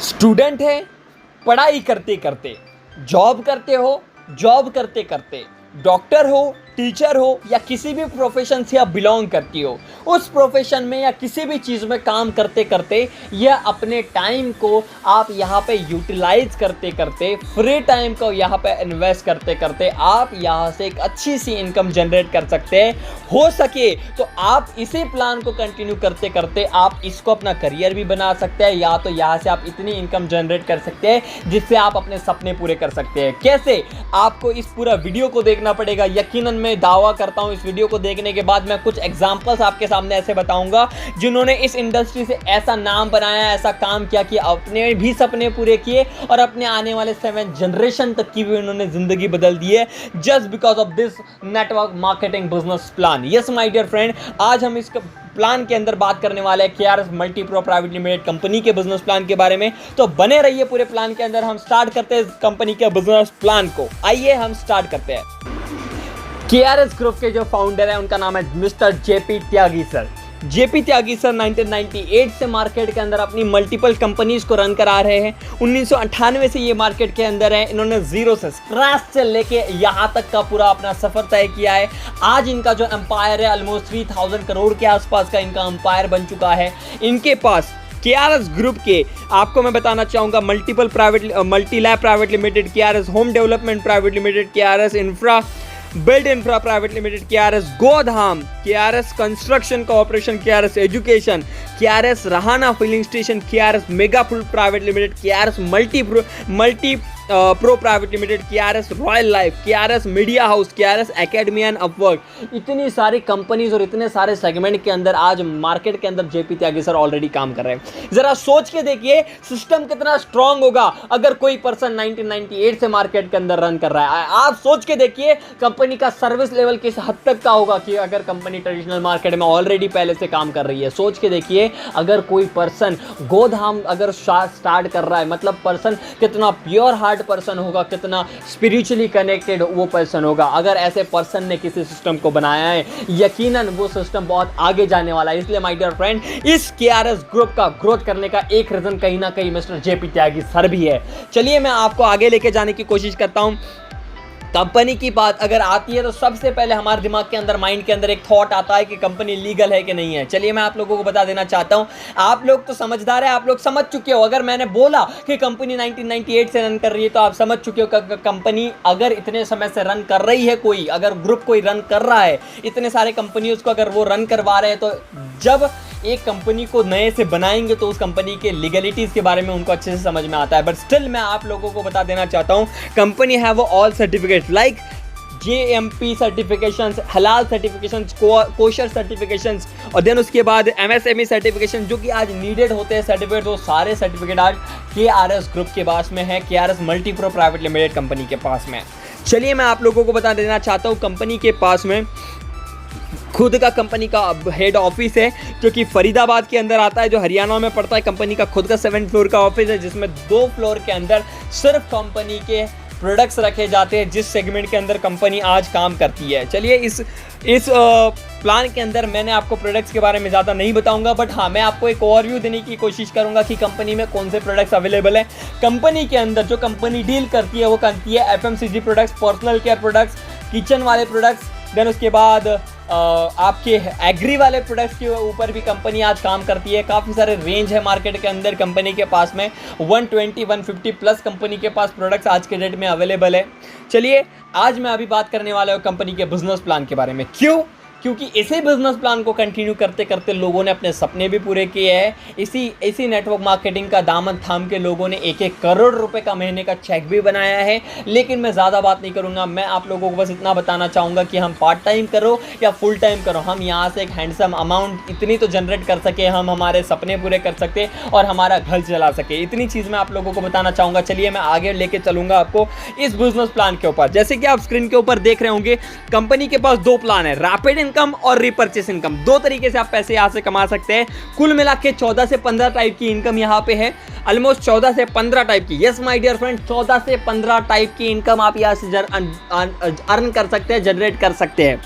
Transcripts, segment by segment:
Student है, पढ़ाई करते करते जॉब करते हो, जॉब करते करते डॉक्टर हो, टीचर हो या किसी भी प्रोफेशन से आप बिलोंग करती हो, उस प्रोफेशन में या किसी भी चीज़ में काम करते करते या अपने टाइम को आप यहाँ पे यूटिलाइज करते करते, फ्री टाइम को यहाँ पे इन्वेस्ट करते करते आप यहाँ से एक अच्छी सी इनकम जनरेट कर सकते हैं। हो सके तो आप इसी प्लान को कंटिन्यू करते करते आप इसको अपना करियर भी बना सकते हैं, या तो यहाँ से आप इतनी इनकम जनरेट कर सकते हैं जिससे आप अपने सपने पूरे कर सकते हैं। कैसे? आपको इस पूरा वीडियो को देखना पड़ेगा। यकीनन मैं दावा करता हूं इस वीडियो को देखने के बाद मैं कुछ एग्जांपल्स आपके सामने ऐसे बताऊंगा जिन्होंने इस इंडस्ट्री से ऐसा नाम बनाया, ऐसा काम किया कि अपने भी सपने पूरे किए और अपने आने वाले 7 जनरेशन तक की भी उन्होंने जिंदगी बदल दी है, just because of this network marketing business plan. Yes my dear friend, आज हम इस प्लान के अंदर बात करने वाले हैं KRS multi pro private limited company के बिजनेस प्लान के बारे में। तो बने रहिए पूरे प्लान के अंदर। हम स्टार्ट करते हैं इस कंपनी के बिजनेस प्लान को। आइए हम स्टार्ट करते हैं। KRS ग्रुप के जो फाउंडर है उनका नाम है मिस्टर JP त्यागी सर। JP त्यागी सर 1998 से मार्केट के अंदर अपनी मल्टीपल कंपनीज को रन करा रहे हैं। 1998 से ये मार्केट के अंदर है। इन्होंने जीरो से, स्क्रैच से लेके यहाँ तक का पूरा अपना सफर तय किया है। आज इनका जो एम्पायर है ऑलमोस्ट 3000 करोड़ के आसपास का इनका एम्पायर बन चुका है। इनके पास KRS ग्रुप के आपको मैं बताना चाहूँगा multi lab private limited, KRS home development private limited, KRS infra build infra private limited, KRS गोधाम, KRS construction corporation, KRS education, KRS रहाना filling station, KRS mega food private limited, KRS multi pro private limited, KRS royal life, KRS media house, KRS academy and Upwork. इतनी सारी companies और इतने सारे segment के अंदर आज मार्केट के अंदर JP त्यागी सर ऑलरेडी काम कर रहे हैं। जरा सोच के देखिए सिस्टम कितना स्ट्रांग होगा अगर कोई पर्सन 1998 से मार्केट के अंदर रन कर रहा है। आप सोच के देखिए कंपनी का सर्विस लेवल किस हद तक का होगा कि अगर कंपनी ट्रेडिशनल मार्केट में ऑलरेडी पहले से काम कर रही है। सोच के देखिए अगर कोई पर्सन गोधाम अगर स्टार्ट कर रहा है, मतलब पर्सन कितना प्योर हार्ट पर्सन होगा, कितना स्पिरिचुअली कनेक्टेड वो पर्सन होगा। अगर ऐसे पर्सन ने किसी सिस्टम को बनाया है, यकीनन वो सिस्टम बहुत आगे जाने वाला है। इसलिए माय डियर फ्रेंड, इस KRS ग्रुप का ग्रोथ करने का एक रीजन कहीं ना कहीं मिस्टर JP त्यागी सर भी है। चलिए मैं आपको आगे लेके जाने की कोशिश करता हूं। कंपनी की बात अगर आती है तो सबसे पहले हमारे दिमाग के अंदर, माइंड के अंदर एक थॉट आता है कि कंपनी लीगल है कि नहीं है। चलिए मैं आप लोगों को बता देना चाहता हूं, आप लोग तो समझदार है, आप लोग समझ चुके हो। अगर मैंने बोला कि कंपनी 1998 से रन कर रही है तो आप समझ चुके हो कि कंपनी अगर इतने समय से रन कर रही है, कोई अगर ग्रुप कोई रन कर रहा है, इतने सारे कंपनी उसको अगर वो रन करवा रहे हैं, तो जब एक कंपनी को नए से बनाएंगे तो उस कंपनी के लीगलिटीज के बारे में उनको अच्छे से समझ में आता है। बट स्टिल मैं आप लोगों को बता देना चाहता हूं, company have all certificate like JMP certifications, हलाल सर्टिफिकेशंस, कोशर सर्टिफिकेशंस और देन उसके बाद MSME सर्टिफिकेशन जो कि आज नीडेड होते हैं सर्टिफिकेट, वो सारे सर्टिफिकेट आज KRS ग्रुप के पास में है, KRS multi pro private limited company के पास में। चलिए मैं आप लोगों को बता देना चाहता हूँ, कंपनी के पास में खुद का कंपनी का हेड ऑफिस है जो कि फरीदाबाद के अंदर आता है, जो हरियाणा में पड़ता है। कंपनी का खुद का 7 फ्लोर का ऑफिस है जिसमें 2 फ्लोर के अंदर सिर्फ कंपनी के प्रोडक्ट्स रखे जाते हैं जिस सेगमेंट के अंदर कंपनी आज काम करती है। चलिए इस प्लान के अंदर मैंने आपको प्रोडक्ट्स के बारे में ज़्यादा नहीं बताऊंगा, बट हाँ मैं आपको एक ओवरव्यू देने की कोशिश करूंगा कि कंपनी में कौन से प्रोडक्ट्स अवेलेबल हैं। कंपनी के अंदर जो कंपनी डील करती है वो करती है FMCG products, personal care products, kitchen वाले प्रोडक्ट्स, देन उसके बाद आपके एग्री वाले प्रोडक्ट्स के ऊपर भी कंपनी आज काम करती है। काफ़ी सारे रेंज है मार्केट के अंदर कंपनी के पास में, 120-150 प्लस कंपनी के पास प्रोडक्ट्स आज के डेट में अवेलेबल है। चलिए आज मैं अभी बात करने वाला हूँ कंपनी के बिजनेस प्लान के बारे में। क्योंकि इसी बिजनेस प्लान को कंटिन्यू करते करते लोगों ने अपने सपने भी पूरे किए हैं। इसी नेटवर्क मार्केटिंग का दामन थाम के लोगों ने 1-1 करोड़ रुपए का महीने का चेक भी बनाया है। लेकिन मैं ज़्यादा बात नहीं करूँगा, मैं आप लोगों को बस इतना बताना चाहूँगा कि हम पार्ट टाइम करो या फुल टाइम करो, हम यहाँ से एक हैंडसम अमाउंट इतनी तो जनरेट कर सके, हम हमारे सपने पूरे कर सकते और हमारा घर चला सके। इतनी चीज़ मैं आप लोगों को बताना चाहूँगा। चलिए मैं आगे लेके चलूँगा आपको इस बिजनेस प्लान के ऊपर। जैसे कि आप स्क्रीन के ऊपर देख रहे होंगे, कंपनी के पास 2 प्लान है, रैपिड इनकम और रिपर्चेस इनकम। 2 तरीके से आप पैसे यहाँ से कमा सकते हैं। कुल मिला के 14 से 15 टाइप की इनकम यहाँ पे है, ऑलमोस्ट 14 से 15 टाइप की। यस माय डियर फ्रेंड, 14 से 15 टाइप की इनकम आप यहाँ से अर्न कर सकते हैं, जनरेट कर सकते हैं।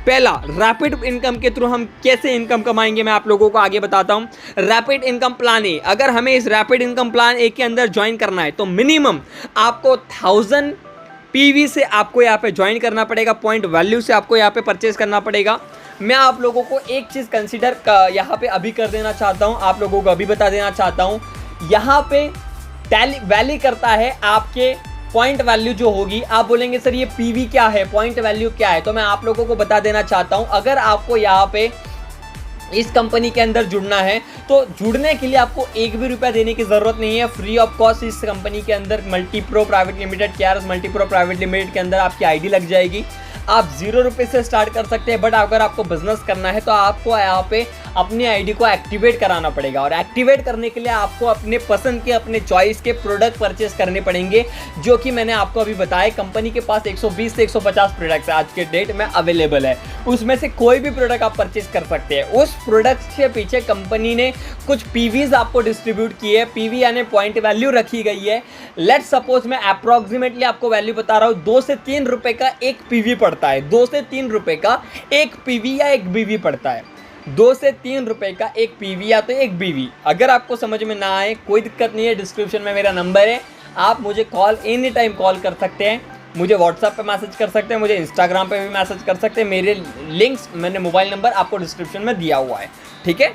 पहला, रैपिड इनकम के थ्रू हम कैसे इनकम कमाएंगे मैं आप लोगों को आगे बताता हूं। रैपिड इनकम प्लान ए, अगर हमें इस रैपिड इनकम प्लान ए के अंदर ज्वाइन करना है तो मिनिमम आपको 1000 पीवी से आपको यहाँ पे ज्वाइन करना पड़ेगा, पॉइंट वैल्यू से आपको यहाँ पे परचेज करना पड़ेगा। मैं आप लोगों को एक चीज़ कंसिडर यहाँ पे अभी कर देना चाहता हूँ, आप लोगों को अभी बता देना चाहता हूँ, यहाँ पे वैली करता है आपके पॉइंट वैल्यू जो होगी। आप बोलेंगे सर ये पीवी क्या है, पॉइंट वैल्यू क्या है, तो मैं आप लोगों को बता देना चाहता हूँ। अगर आपको यहाँ पे इस कंपनी के अंदर जुड़ना है तो जुड़ने के लिए आपको एक भी रुपया देने की ज़रूरत नहीं है, फ्री ऑफ कॉस्ट इस कंपनी के अंदर multipro private limited, KRS multipro private limited के अंदर आपकी आईडी लग जाएगी। आप 0 रुपये से स्टार्ट कर सकते हैं, बट अगर आपको बिजनेस करना है तो आपको यहाँ पे अपनी आईडी को एक्टिवेट कराना पड़ेगा, और एक्टिवेट करने के लिए आपको अपने पसंद के, अपने चॉइस के प्रोडक्ट परचेस करने पड़ेंगे, जो कि मैंने आपको अभी बताया। कंपनी के पास 120 से 150 प्रोडक्ट्स आज के डेट में अवेलेबल है, उसमें से कोई भी प्रोडक्ट आप परचेस कर सकते हैं। उस प्रोडक्ट के पीछे कंपनी ने कुछ पीवीज आपको डिस्ट्रीब्यूट किए है, पीवी यानी पॉइंट वैल्यू रखी गई है। लेट सपोज मैं अप्रॉक्सीमेटली आपको वैल्यू बता रहा हूँ, 2 से 3 रुपए का एक पीवी पड़ता है, 2 से 3 रुपए का एक पीवी या एक बीवी पड़ता है, 2 से 3 रुपए का एक पीवी या तो एक बीवी। अगर आपको समझ में ना आए कोई दिक्कत नहीं है, डिस्क्रिप्शन में मेरा नंबर है, आप मुझे कॉल एनी टाइम कॉल कर सकते हैं, मुझे व्हाट्सएप पे मैसेज कर सकते हैं, मुझे इंस्टाग्राम पे भी मैसेज कर सकते हैं। मेरे लिंक्स, मैंने मोबाइल नंबर आपको डिस्क्रिप्शन में दिया हुआ है, ठीक है।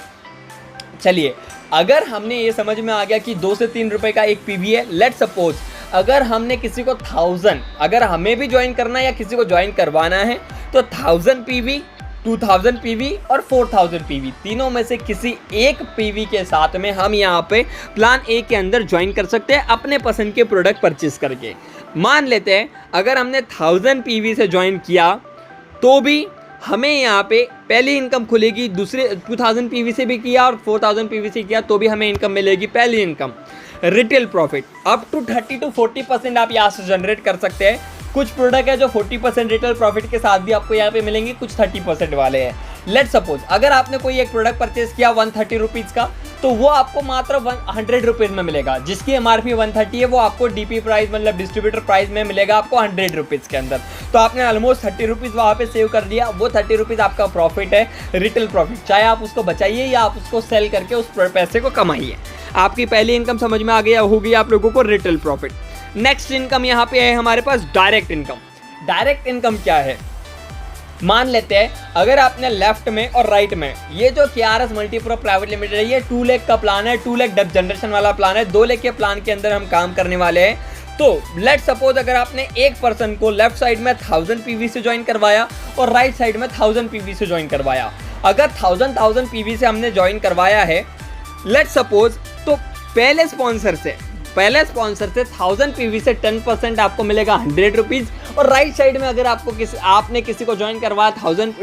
चलिए, अगर हमने ये समझ में आ गया कि 2 से 3 रुपए का एक पीवी है, लेट सपोज अगर हमने किसी को 1000, अगर हमें भी ज्वाइन करना है या किसी को ज्वाइन करवाना है तो 1000 पीवी, 2000 पीवी और 4000 पीवी, तीनों में से किसी एक पीवी के साथ में हम यहाँ पे प्लान ए के अंदर ज्वाइन कर सकते हैं अपने पसंद के प्रोडक्ट परचेस करके। मान लेते हैं अगर हमने 1000 पीवी से ज्वाइन किया तो भी हमें यहाँ पे पहली इनकम खुलेगी, दूसरे 2000 पीवी से भी किया और 4000 पीवी से किया तो भी हमें इनकम मिलेगी। पहली income retail profit up to 30 to 40% आप यहाँ से जनरेट कर सकते हैं। कुछ प्रोडक्ट है जो 40% रिटेल प्रॉफिट के साथ भी आपको यहाँ पे मिलेंगे, कुछ 30% वाले हैं। लेट सपोज अगर आपने कोई एक प्रोडक्ट परचेज किया 130 रुपीज़ का, तो वो आपको मात्र 100 रुपीज़ में मिलेगा, जिसकी MRP 130 है वो आपको DP प्राइस मतलब डिस्ट्रीब्यूटर प्राइस में मिलेगा आपको 100 रुपीज़ के अंदर। तो आपने ऑलमोस्ट 30 रुपीज़ वहाँ पे सेव कर दिया, वो 30 रुपीज़ आपका प्रॉफिट है, रिटेल प्रॉफिट। चाहे आप उसको बचाइए या आप उसको सेल करके उस पैसे को कमाइए। आपकी पहली इनकम समझ में आ गया होगी आप लोगों को, रिटेल प्रॉफिट। नेक्स्ट इनकम यहाँ पे है हमारे पास डायरेक्ट इनकम। डायरेक्ट इनकम क्या है, मान लेते हैं अगर आपने लेफ्ट में और राइट में, ये जो KRS मल्टीप्रो प्राइवेट लिमिटेड है ये 2 लाख का प्लान है, 2 लाख डेप्थ जनरेशन वाला प्लान है, 2 लाख के प्लान के अंदर हम काम करने वाले हैं। तो लेट सपोज अगर आपने एक पर्सन को लेफ्ट साइड में 1000 पीवी से ज्वाइन करवाया और राइट साइड में 1000 पीवी से ज्वाइन करवाया, अगर 1000 पीवी से हमने ज्वाइन करवाया है लेट सपोज, तो पहले स्पॉन्सर से 1000 पीवी से 10% आपको मिलेगा 100 रुपीज़, और राइट साइड में अगर आपको आपने किसी को ज्वाइन करवाया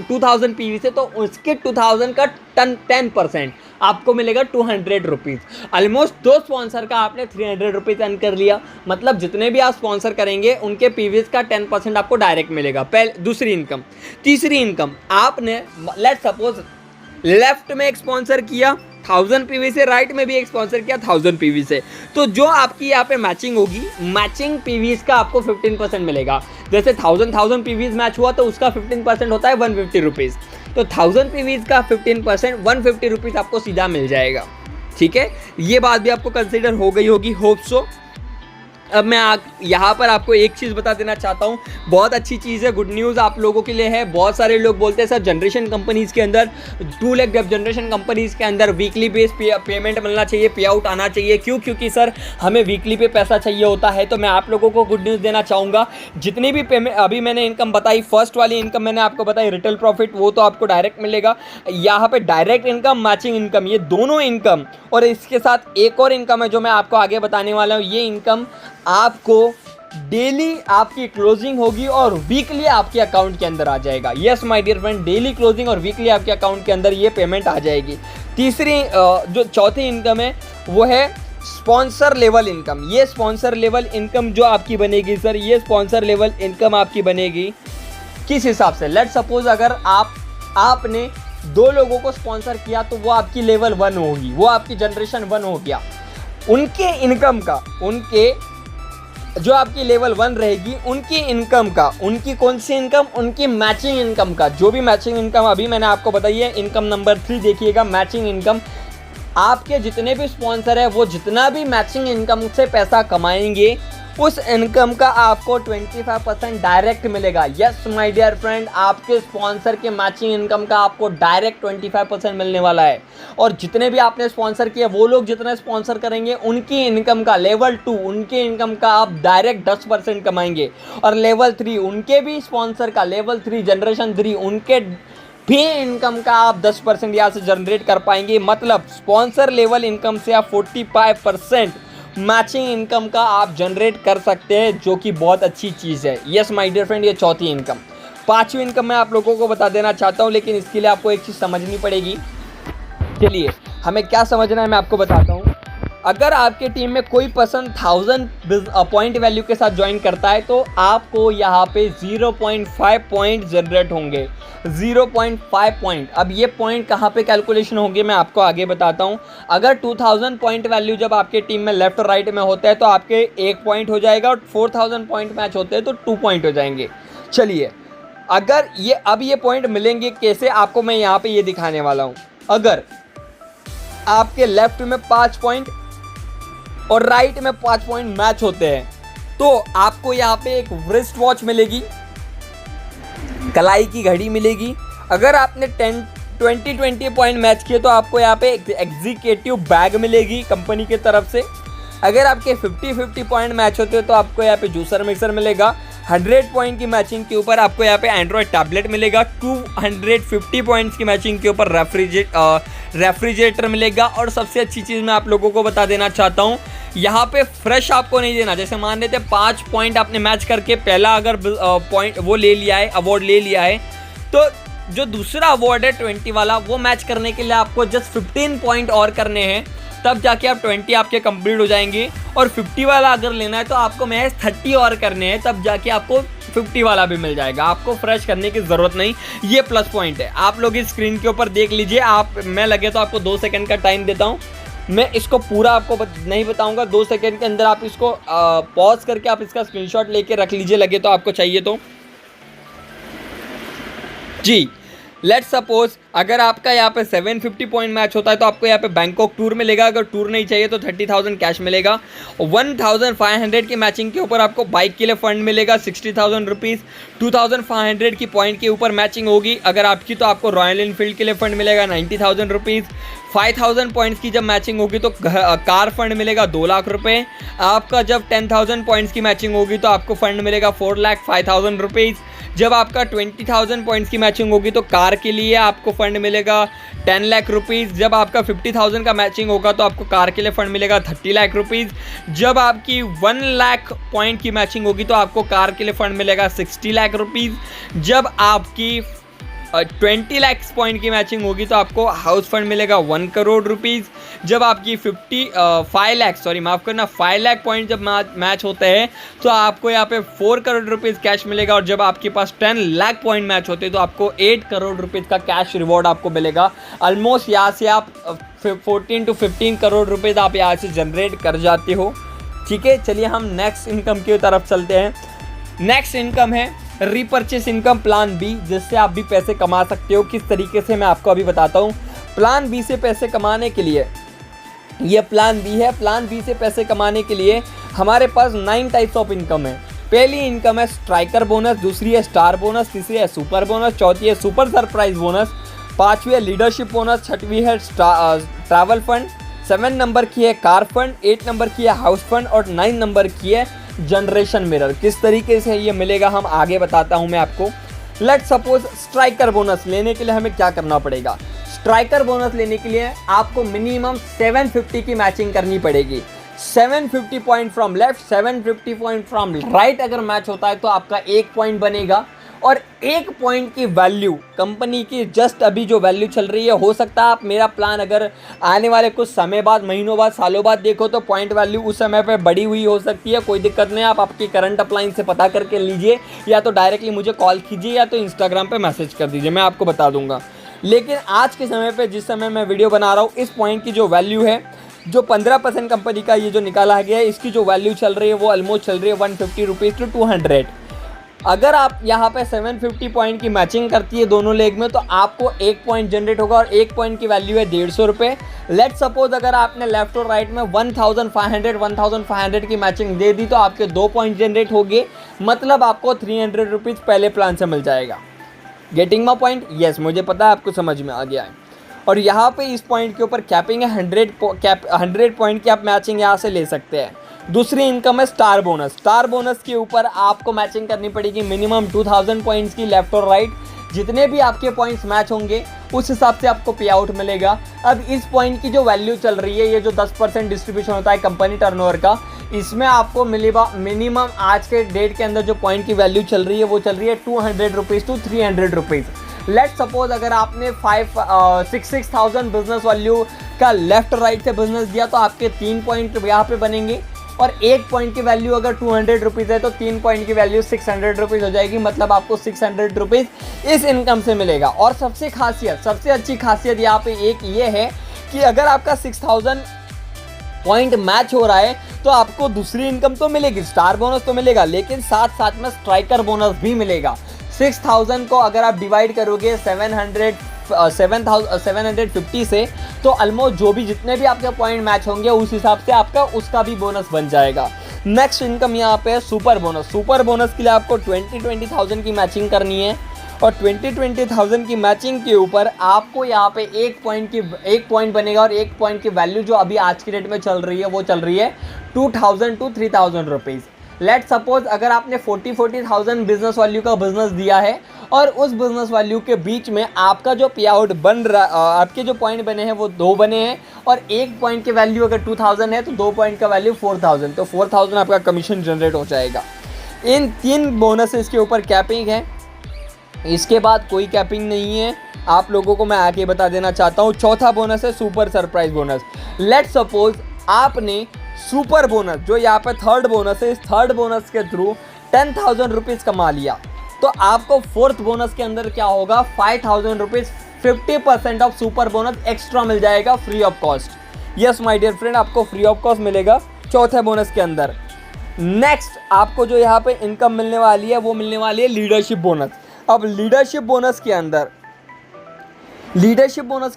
2000 पीवी से तो उसके 2000 का 10% आपको मिलेगा 200 रुपीज़। ऑलमोस्ट 2 स्पॉन्सर का आपने 300 रुपीज़ अर्न कर लिया, मतलब जितने भी आप स्पॉन्सर करेंगे उनके पीवीज का 10% आपको डायरेक्ट मिलेगा। दूसरी इनकम। तीसरी इनकम, आपने लेट सपोज लेफ्ट में एक स्पॉन्सर किया 1000 पीवी से, राइट में भी एक स्पॉन्सर किया 1000 पीवी से, तो जो आपकी यहाँ पे मैचिंग होगी, मैचिंग पीवीज का आपको 15% मिलेगा। जैसे 1000 पीवीज मैच हुआ तो उसका 15% होता है 150 रुपीज़, तो 1000 पीवीज का 15% 150 रुपीज़ आपको सीधा मिल जाएगा। ठीक है, ये बात भी आपको कंसिडर हो गई होगी, होप सो। अब मैं यहाँ पर आपको एक चीज़ बता देना चाहता हूँ, बहुत अच्छी चीज़ है, गुड न्यूज़ आप लोगों के लिए है। बहुत सारे लोग बोलते हैं सर जनरेशन कंपनीज़ के अंदर 2 लाख डेप्थ जनरेशन कंपनीज़ के अंदर वीकली बेस पेमेंट मिलना चाहिए, पे आउट आना चाहिए, क्योंकि सर हमें वीकली पे पैसा चाहिए होता है। तो मैं आप लोगों को गुड न्यूज़ देना चाहूँगा, जितनी भी पेमेंट अभी मैंने इनकम बताई, फर्स्ट वाली इनकम मैंने आपको बताई रिटेल प्रॉफिट, वो तो आपको डायरेक्ट मिलेगा। यहाँ पर डायरेक्ट इनकम, मैचिंग इनकम, ये दोनों इनकम, और इसके साथ एक और इनकम है जो मैं आपको आगे बताने वाला हूँ। ये इनकम आपको डेली आपकी क्लोजिंग होगी और वीकली आपके अकाउंट के अंदर आ जाएगा। Yes my dear friend, daily closing और वीकली आपके अकाउंट के अंदर ये पेमेंट आ जाएगी। तीसरी जो चौथी इनकम है वो है स्पॉन्सर लेवल इनकम। ये स्पॉन्सर लेवल इनकम जो आपकी बनेगी सर, ये स्पॉन्सर लेवल इनकम आपकी बनेगी किस हिसाब से, लेट सपोज अगर आपने 2 लोगों को स्पॉन्सर किया तो वो आपकी लेवल 1 होगी, वो आपकी जनरेशन 1 हो गया। उनके इनकम का, उनके जो आपकी लेवल 1 रहेगी उनकी इनकम का, उनकी कौन सी इनकम, उनकी मैचिंग इनकम का, जो भी मैचिंग इनकम अभी मैंने आपको बताई है। इनकम नंबर 3 देखिएगा, मैचिंग इनकम। आपके जितने भी स्पॉन्सर है वो जितना भी मैचिंग इनकम से पैसा कमाएंगे उस इनकम का आपको 25% डायरेक्ट मिलेगा। यस माय डियर फ्रेंड, आपके स्पॉन्सर के मैचिंग इनकम का आपको डायरेक्ट 25% मिलने वाला है। और जितने भी आपने स्पॉन्सर किए वो लोग जितना स्पॉन्सर करेंगे उनकी इनकम का लेवल 2 उनके इनकम का आप डायरेक्ट 10% कमाएंगे। और लेवल 3 उनके भी स्पॉन्सर का, लेवल 3 जनरेशन 3 उनके भी इनकम का आप 10% यहाँ से जनरेट कर पाएंगे। मतलब स्पॉन्सर लेवल इनकम से आप 45% मैचिंग इनकम का आप जनरेट कर सकते हैं, जो कि बहुत अच्छी चीज़ है। यस माय डियर फ्रेंड, ये चौथी इनकम। पांचवी इनकम मैं आप लोगों को बता देना चाहता हूँ, लेकिन इसके लिए आपको एक चीज़ समझनी पड़ेगी। चलिए, हमें क्या समझना है मैं आपको बताता हूँ। अगर आपके टीम में कोई पर्सन 1000 पॉइंट वैल्यू के साथ ज्वाइन करता है तो आपको यहाँ पे 0.5 पॉइंट जनरेट होंगे। 0.5 पॉइंट। अब ये पॉइंट कहाँ पे कैलकुलेशन होंगे मैं आपको आगे बताता हूँ। अगर 2000 पॉइंट वैल्यू जब आपके टीम में लेफ्ट और राइट में होता है तो आपके 1 पॉइंट हो जाएगा, और 4000 पॉइंट मैच होते हैं तो 2 पॉइंट हो जाएंगे। चलिए, अगर ये अब ये पॉइंट मिलेंगे कैसे, आपको मैं यहाँ पे ये दिखाने वाला हूँ। अगर आपके लेफ्ट में 5 पॉइंट और राइट में 5 पॉइंट मैच होते हैं तो आपको यहाँ पे एक रिस्ट वॉच मिलेगी, कलाई की घड़ी मिलेगी। अगर आपने 20 पॉइंट मैच किए तो आपको यहाँ पे एग्जीक्यूटिव बैग मिलेगी कंपनी की तरफ से। अगर आपके 50 पॉइंट मैच होते हैं तो आपको यहाँ पे जूसर मिक्सर मिलेगा। 100 पॉइंट की मैचिंग के ऊपर आपको यहाँ पे एंड्रॉयड टैबलेट मिलेगा। 250 पॉइंट्स की मैचिंग के ऊपर रेफ्रिजरेटर मिलेगा। और सबसे अच्छी चीज़ मैं आप लोगों को बता देना चाहता हूँ, यहाँ पे फ्रेश आपको नहीं देना। जैसे मान लेते 5 पॉइंट आपने मैच करके पहला अगर पॉइंट वो ले लिया है, अवार्ड ले लिया है, तो जो दूसरा अवार्ड है 20 वाला वो मैच करने के लिए आपको जस्ट 15 पॉइंट और करने हैं, तब जाके आप 20 आपके कंप्लीट हो जाएंगे। और 50 वाला अगर लेना है तो आपको महज 30 और करने हैं, तब जाके आपको 50 वाला भी मिल जाएगा। आपको फ्रेश करने की ज़रूरत नहीं। ये प्लस पॉइंट है। आप लोग इस स्क्रीन के ऊपर देख लीजिए। मैं लगे तो आपको 2 सेकंड का टाइम देता हूँ। मैं इसको पूरा आपको नहीं बताऊंगा। 2 सेकंड के अंदर आप इसको पॉज करके आप इसका स्क्रीनशॉट लेके रख लीजिए, लगे तो आपको चाहिए तो। जी, लेट्स सपोज अगर आपका यहाँ पे 750 पॉइंट मैच होता है तो आपको यहाँ पे बैंकॉक टूर मिलेगा। अगर टूर नहीं चाहिए तो 30,000 कैश मिलेगा। 1500 की मैचिंग के ऊपर आपको बाइक के लिए फंड मिलेगा 60,000 रुपीज़। 2500 की पॉइंट के ऊपर मैचिंग होगी अगर आपकी तो आपको रॉयल एनफील्ड के लिए फंड मिलेगा 90,000 रुपीज़। 5000 पॉइंट्स की जब मैचिंग होगी तो कार फंड मिलेगा 2 लाख रुपये। आपका जब 10,000 पॉइंट्स की मैचिंग होगी तो आपको फंड मिलेगा 4,05,000 रुपीज़। जब आपका 20,000 पॉइंट्स की मैचिंग होगी तो कार के लिए आपको फंड मिलेगा 10 लाख रुपीज़। जब आपका 50,000 का मैचिंग होगा तो आपको कार के लिए फंड मिलेगा 30 लाख रुपीज़। जब आपकी 1 लाख पॉइंट की मैचिंग होगी तो आपको कार के लिए फंड मिलेगा 60 लाख रुपीज़। जब आपकी 20 लाख पॉइंट की मैचिंग होगी तो आपको हाउस फंड मिलेगा 1 करोड़ रुपीज़। जब आपकी 5 लाख पॉइंट जब मैच होते हैं तो आपको यहाँ पे 4 करोड़ रुपीज़ कैश मिलेगा। और जब आपके पास 10 लाख पॉइंट मैच होते हैं तो आपको 8 करोड़ रुपीज़ का कैश रिवॉर्ड आपको मिलेगा। ऑलमोस्ट यहाँ से आप 14 to 15 करोड़ रुपीज़ आप यहाँ से जनरेट कर जाते हो। ठीक है, चलिए हम नेक्स्ट इनकम की तरफ चलते हैं। नेक्स्ट इनकम है रीपर्चेस इनकम प्लान बी, जिससे आप भी पैसे कमा सकते हो। किस तरीके से मैं आपको अभी बताता हूँ। प्लान बी से पैसे कमाने के लिए, ये प्लान बी है। प्लान बी से पैसे कमाने के लिए हमारे पास 9 टाइप्स ऑफ इनकम है। पहली इनकम है स्ट्राइकर बोनस, दूसरी है स्टार बोनस, तीसरी है सुपर बोनस, चौथी है सुपर सरप्राइज बोनस, पाँचवीं है लीडरशिप बोनस, छठवीं है ट्रैवल फंड, 7 नंबर की है कार फंड, 8 नंबर की है हाउस फंड और 9 नंबर की है जनरेशन मिरर। किस तरीके से ये मिलेगा हम आगे बताता हूं मैं आपको। लेट सपोज स्ट्राइकर बोनस लेने के लिए हमें क्या करना पड़ेगा। स्ट्राइकर बोनस लेने के लिए आपको मिनिमम 750 की मैचिंग करनी पड़ेगी। 750 point from left, 750 point from right अगर मैच होता है तो आपका 1 पॉइंट बनेगा। और 1 पॉइंट की वैल्यू कंपनी की जस्ट अभी जो वैल्यू चल रही है, हो सकता है आप मेरा प्लान अगर आने वाले कुछ समय बाद, महीनों बाद, सालों बाद देखो तो पॉइंट वैल्यू उस समय पे बढ़ी हुई हो सकती है। कोई दिक्कत नहीं, आप आपकी करंट अपलाइन से पता करके लीजिए, या तो डायरेक्टली मुझे कॉल कीजिए या तो इंस्टाग्राम पे मैसेज कर दीजिए, मैं आपको बता दूंगा। लेकिन आज के समय पे जिस समय मैं वीडियो बना रहा हूँ, इस पॉइंट की जो वैल्यू है जो 15% कंपनी का ये जो निकाला गया है, इसकी जो वैल्यू चल रही है वो ऑलमोस्ट चल रही है 150 रुपीज़ टू 200। अगर आप यहाँ पे 750 पॉइंट की मैचिंग करती है दोनों लेग में, तो आपको 1 पॉइंट जनरेट होगा और 1 पॉइंट की वैल्यू है 150 रुपये। लेट सपोज अगर आपने लेफ्ट और राइट में 1500 की मैचिंग दे दी तो आपके 2 पॉइंट जनरेट हो गए, मतलब आपको 300 रुपीज़ पहले प्लान से मिल जाएगा। Getting my point? यस, मुझे पता है आपको समझ में आ गया है। और यहाँ पे इस पॉइंट के ऊपर कैपिंग है 100 पॉइंट की आप मैचिंग यहाँ से ले सकते हैं। दूसरी इनकम है स्टार बोनस। स्टार बोनस के ऊपर आपको मैचिंग करनी पड़ेगी मिनिमम 2000 पॉइंट्स की लेफ्ट और राइट। जितने भी आपके पॉइंट्स मैच होंगे उस हिसाब से आपको पे आउट मिलेगा। अब इस पॉइंट की जो वैल्यू चल रही है, ये जो 10% डिस्ट्रीब्यूशन होता है कंपनी टर्नओवर का, इसमें आपको मिलेगा मिनिमम आज के डेट के अंदर जो पॉइंट की वैल्यू चल रही है वो चल रही है 200 rupees to 300 rupees. Let suppose अगर आपने 6,000 बिजनेस वैल्यू का लेफ्ट राइट से बिजनेस दिया तो आपके 3 पॉइंट यहाँ पे बनेंगे, और 1 पॉइंट की वैल्यू अगर 200 रुपीज़ है तो 3 पॉइंट की वैल्यू 600 रुपीज़ हो जाएगी, मतलब आपको 600 रुपीज़ इस इनकम से मिलेगा। और सबसे अच्छी खासियत यहाँ पे एक ये है कि अगर आपका 6000 पॉइंट मैच हो रहा है तो आपको दूसरी इनकम तो मिलेगी, स्टार बोनस तो मिलेगा, लेकिन साथ साथ में स्ट्राइकर बोनस भी मिलेगा। 6000 को अगर आप डिवाइड करोगे 750 से, तो ऑलमोस्ट जो भी जितने भी आपके पॉइंट मैच होंगे उस हिसाब से आपका उसका भी बोनस बन जाएगा। नेक्स्ट इनकम यहाँ पे है सुपर बोनस। सुपर बोनस के लिए आपको 20,000 की मैचिंग करनी है, और 20,000 की मैचिंग के ऊपर आपको यहाँ पे 1 पॉइंट बनेगा, और 1 पॉइंट की वैल्यू जो अभी आज की डेट में चल रही है वो चल रही है 2000 टू 3000 रुपीज़। लेट सपोज अगर आपने 40,000 बिजनेस वैल्यू का बिजनेस दिया है और उस बिजनेस वैल्यू के बीच में आपका जो पे आउट बन रहा, आपके जो पॉइंट बने हैं वो 2 बने हैं, और 1 पॉइंट की वैल्यू अगर 2000 है तो 2 पॉइंट का वैल्यू 4000, तो 4000 आपका कमीशन जनरेट हो जाएगा। इन 3 बोनसेस के ऊपर कैपिंग है, इसके बाद कोई कैपिंग नहीं है। आप लोगों को मैं आगे बता देना चाहता हूँ। चौथा बोनस है super surprise bonus. Let suppose आपने सुपर बोनस, जो यहाँ पे थर्ड बोनस है, इस थर्ड बोनस के थ्रू 10,000 रुपीज़ कमा लिया, तो आपको फोर्थ बोनस के अंदर क्या होगा, 5,000 rupees 50% off super bonus extra मिल जाएगा free of cost. Yes my dear friend, आपको फ्री ऑफ कॉस्ट मिलेगा चौथे बोनस के अंदर। नेक्स्ट आपको जो यहाँ पे इनकम मिलने वाली है वो मिलने वाली है लीडरशिप बोनस। अब लीडरशिप बोनस के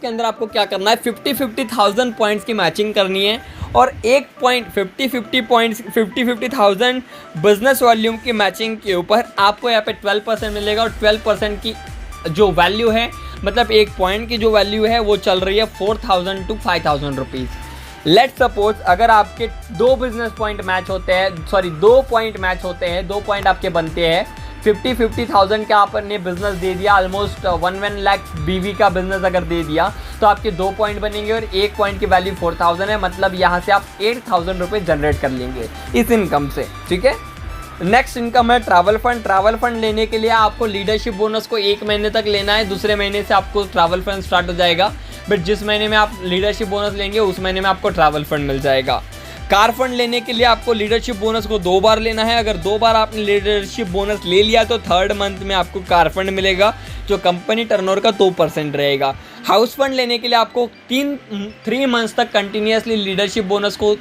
अंदर आपको क्या करना है, 50,000 पॉइंट्स की मैचिंग करनी है, और 1 पॉइंट 50,000 बिजनेस वॉल्यूम की मैचिंग के ऊपर आपको यहाँ पे 12% मिलेगा, और 12% की जो वैल्यू है, मतलब 1 पॉइंट की जो वैल्यू है वो चल रही है 4,000 टू 5,000 रुपीज़। लेट सपोज अगर आपके 2 बिजनेस पॉइंट मैच होते हैं, 2 पॉइंट मैच होते हैं, 2 पॉइंट आपके बनते हैं, 50,000 का आपने बिजनेस दे दिया, ऑलमोस्ट 1 लाख बीवी का बिजनेस अगर दे दिया तो आपके 2 पॉइंट बनेंगे, और 1 पॉइंट की वैल्यू 4000 है, मतलब यहाँ से आप 8,000 रुपये जनरेट कर लेंगे इस इनकम से। ठीक है, नेक्स्ट इनकम है ट्रैवल फंड। ट्रैवल फंड लेने के लिए आपको लीडरशिप बोनस को 1 महीने तक लेना है, दूसरे महीने से आपको ट्रैवल फंड स्टार्ट हो जाएगा, बट जिस महीने में आप लीडरशिप बोनस लेंगे उस महीने में आपको ट्रैवल फंड मिल जाएगा। कार फंड लेने के लिए आपको लीडरशिप बोनस को 2 बार लेना है, अगर 2 बार आपने लीडरशिप बोनस ले लिया तो 3rd मंथ में आपको कार फंड मिलेगा, जो कंपनी टर्नओवर का 2% रहेगा। हाउस फंड लेने के लिए आपको 3 मंथ्स तक कंटिन्यूसली लीडरशिप बोनस को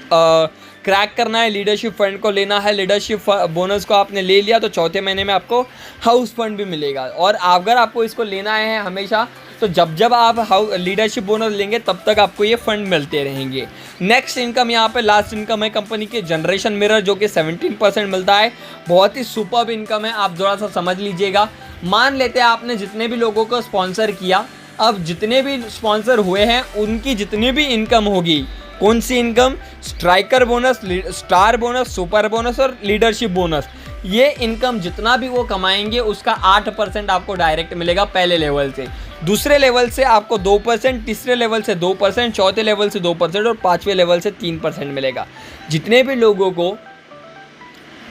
क्रैक करना है, लीडरशिप फंड को लेना है। लीडरशिप बोनस को आपने ले लिया तो चौथे महीने में आपको हाउस फंड भी मिलेगा, और अगर आपको इसको लेना है हमेशा, तो जब आप लीडरशिप बोनस लेंगे तब तक आपको ये फंड मिलते रहेंगे। नेक्स्ट इनकम यहाँ पे लास्ट इनकम है कंपनी के जनरेशन मिरर, जो कि 17% मिलता है। बहुत ही सुपर्ब इनकम है, आप थोड़ा सा समझ लीजिएगा। मान लेते हैं आपने जितने भी लोगों को स्पॉन्सर किया, अब जितने भी स्पॉन्सर हुए हैं उनकी जितनी भी इनकम होगी, कौन सी income, striker bonus, star bonus, super bonus और लीडरशिप बोनस, ये इनकम जितना भी वो कमाएंगे उसका 8% आपको डायरेक्ट मिलेगा पहले लेवल से, दूसरे लेवल से आपको 2%, तीसरे लेवल से 2%, चौथे लेवल से 2% और 5वें लेवल से 3% मिलेगा। जितने भी लोगों को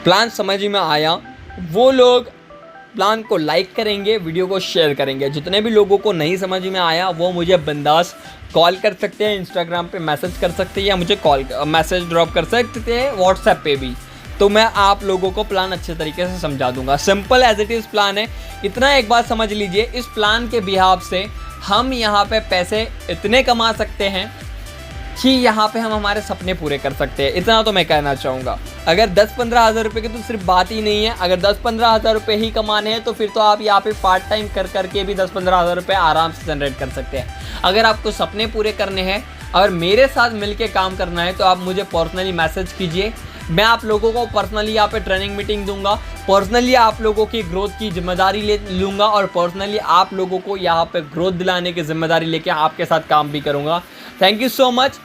प्लान समझ में आया वो लोग प्लान को लाइक करेंगे, वीडियो को शेयर करेंगे। जितने भी लोगों को नहीं समझ में आया वो मुझे बिंदास कॉल कर सकते हैं, इंस्टाग्राम पे मैसेज कर सकते हैं, या मुझे मैसेज ड्रॉप कर सकते हैं व्हाट्सएप पे भी, तो मैं आप लोगों को प्लान अच्छे तरीके से समझा दूंगा। Simple as it is plan है। इतना एक बात समझ लीजिए, इस प्लान के बिहाफ से हम यहाँ पे पैसे इतने कमा सकते हैं कि यहाँ पे हम हमारे सपने पूरे कर सकते हैं। इतना तो मैं कहना चाहूँगा। अगर 10-15 हज़ार रुपये की तो सिर्फ बात ही नहीं है, अगर 10-15 हज़ार रुपये ही कमाने हैं तो फिर तो आप यहाँ पे पार्ट टाइम कर करके भी 10-15 हज़ार रुपये आराम से जनरेट कर सकते हैं। अगर आपको सपने पूरे करने हैं और मेरे साथ मिलके काम करना है तो आप मुझे पर्सनली मैसेज कीजिए। मैं आप लोगों को पर्सनली यहाँ पे ट्रेनिंग मीटिंग दूंगा, पर्सनली आप लोगों की ग्रोथ की जिम्मेदारी ले लूँगा और पर्सनली आप लोगों को यहाँ पे ग्रोथ दिलाने की जिम्मेदारी लेके आपके साथ काम भी करूँगा। Thank you so much.